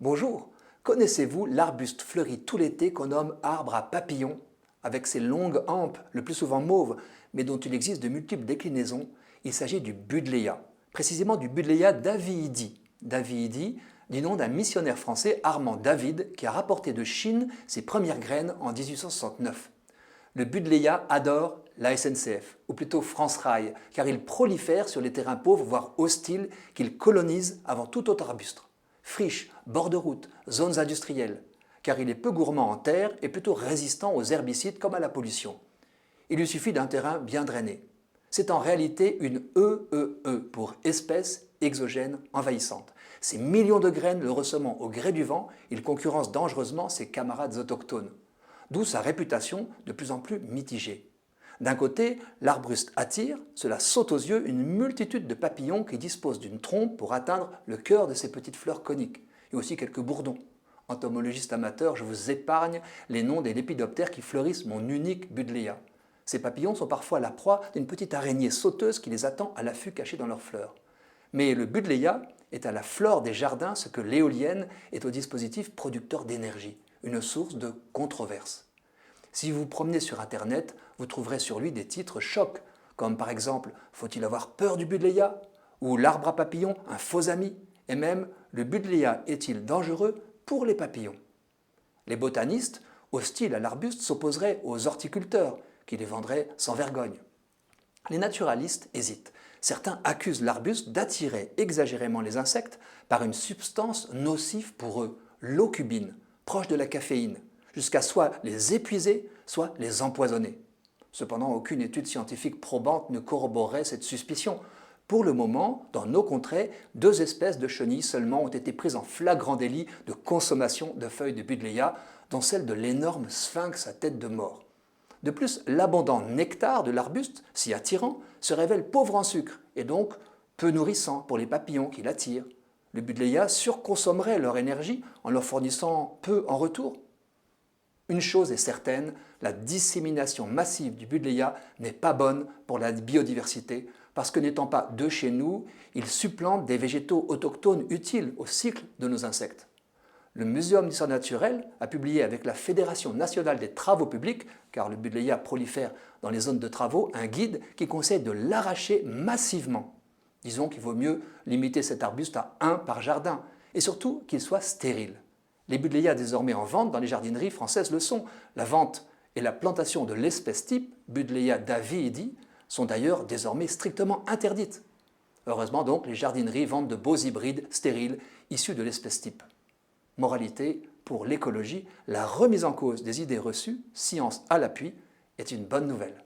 Bonjour, connaissez-vous l'arbuste fleuri tout l'été qu'on nomme arbre à papillons? Avec ses longues hampes, le plus souvent mauves, mais dont il existe de multiples déclinaisons, il s'agit du buddleia, précisément du buddleia davidii. Davidii, du nom d'un missionnaire français, Armand David, qui a rapporté de Chine ses premières graines en 1869. Le buddleia adore la SNCF, ou plutôt France Rail, car il prolifère sur les terrains pauvres, voire hostiles, qu'il colonise avant tout autre arbuste. Friches, bords de route, zones industrielles, car il est peu gourmand en terre et plutôt résistant aux herbicides comme à la pollution. Il lui suffit d'un terrain bien drainé. C'est en réalité une EEE pour espèce exogène envahissante. Ces millions de graines le ressemant au gré du vent, il concurrence dangereusement ses camarades autochtones. D'où sa réputation de plus en plus mitigée. D'un côté, l'arbuste attire, cela saute aux yeux, une multitude de papillons qui disposent d'une trompe pour atteindre le cœur de ces petites fleurs coniques, et aussi quelques bourdons. Entomologiste amateur, je vous épargne les noms des lépidoptères qui fleurissent mon unique buddleia. Ces papillons sont parfois la proie d'une petite araignée sauteuse qui les attend à l'affût caché dans leurs fleurs. Mais le buddleia est à la flore des jardins ce que l'éolienne est au dispositif producteur d'énergie, une source de controverse. Si vous vous promenez sur Internet, vous trouverez sur lui des titres chocs, comme par exemple « Faut-il avoir peur du buddleia ?» ou « L'arbre à papillons, un faux ami ?» et même « Le buddleia est-il dangereux pour les papillons ?» Les botanistes, hostiles à l'arbuste, s'opposeraient aux horticulteurs, qui les vendraient sans vergogne. Les naturalistes hésitent. Certains accusent l'arbuste d'attirer exagérément les insectes par une substance nocive pour eux, l'aucubine, proche de la caféine, jusqu'à soit les épuiser, soit les empoisonner. Cependant, aucune étude scientifique probante ne corroborerait cette suspicion. Pour le moment, dans nos contrées, 2 espèces de chenilles seulement ont été prises en flagrant délit de consommation de feuilles de buddleia, dont celle de l'énorme sphinx à tête de mort. De plus, l'abondant nectar de l'arbuste, si attirant, se révèle pauvre en sucre et donc peu nourrissant pour les papillons qui l'attirent. Le buddleia surconsommerait leur énergie en leur fournissant peu en retour. Une chose est certaine, la dissémination massive du buddleia n'est pas bonne pour la biodiversité parce que n'étant pas de chez nous, il supplante des végétaux autochtones utiles au cycle de nos insectes. Le Muséum d'histoire naturelle a publié avec la Fédération nationale des travaux publics, car le buddleia prolifère dans les zones de travaux, un guide qui conseille de l'arracher massivement. Disons qu'il vaut mieux limiter cet arbuste à 1 par jardin, et surtout qu'il soit stérile. Les buddleias désormais en vente dans les jardineries françaises le sont. La vente et la plantation de l'espèce type, Buddleia davidii, sont d'ailleurs désormais strictement interdites. Heureusement donc, les jardineries vendent de beaux hybrides stériles issus de l'espèce type. Moralité, pour l'écologie, la remise en cause des idées reçues, science à l'appui, est une bonne nouvelle.